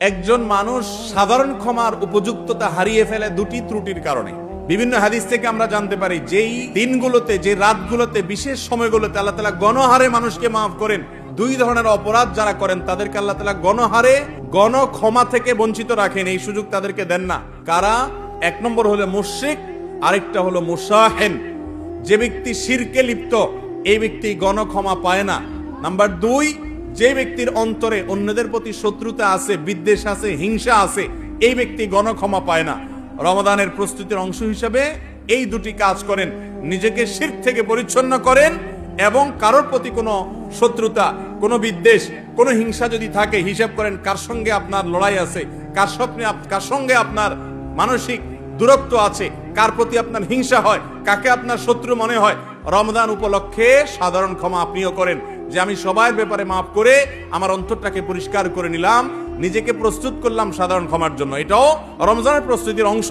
একজন মানুষ সাধারণ ক্ষমার উপযুক্ততা হারিয়ে ফেলে দুটি ত্রুটির কারণে। বিভিন্ন হাদিস থেকে আমরা জানতে পারি যেই দিনগুলোতে, যে রাতগুলোতে, বিশেষ সময়গুলোতে আল্লাহ তাআলা গণহারে মানুষকে মাফ করেন, দুই ধরনের অপরাধ যারা করেন তাদেরকে আল্লাহ তাআলা গণহারে গণ ক্ষমা থেকে বঞ্চিত রাখেন, এই সুযোগ তাদেরকে দেন না। কারা? এক নম্বর হলো মুশরিক, আরেকটা হলো মুসাহেন। যে ব্যক্তি শিরকে লিপ্ত এই ব্যক্তি গণ ক্ষমা পায় না। নাম্বার দুই, যে ব্যক্তির অন্তরে অন্যদের প্রতি শত্রুতা আছে, বিদ্বেষ আছে, হিংসা আছে, এই ব্যক্তি গণ ক্ষমা পায় না। রমাদানের প্রস্তুতির অংশ হিসেবে এই দুটি কাজ করেন, নিজেকে শিরক থেকে পরিচ্ছন্ন করেন এবং কারোর প্রতি কোনো শত্রুতা, কোনো বিদ্বেষ, কোনো হিংসা যদি থাকে হিসাব করেন কার সঙ্গে আপনার লড়াই আছে, কার সঙ্গে আপনার মানসিক দূরত্ব আছে, কার প্রতি আপনার হিংসা হয়, কাকে আপনার শত্রু মনে হয়। রমজান উপলক্ষে সাধারণ ক্ষমা আপনিও করেন, যে আমি সবার ব্যাপারে মাফ করে আমার অন্তরটাকে পরিষ্কার করে নিলাম, নিজেকে প্রস্তুত করলাম সাধারণ ক্ষমার জন্য। এটাও রমজানের প্রস্তুতির অংশ।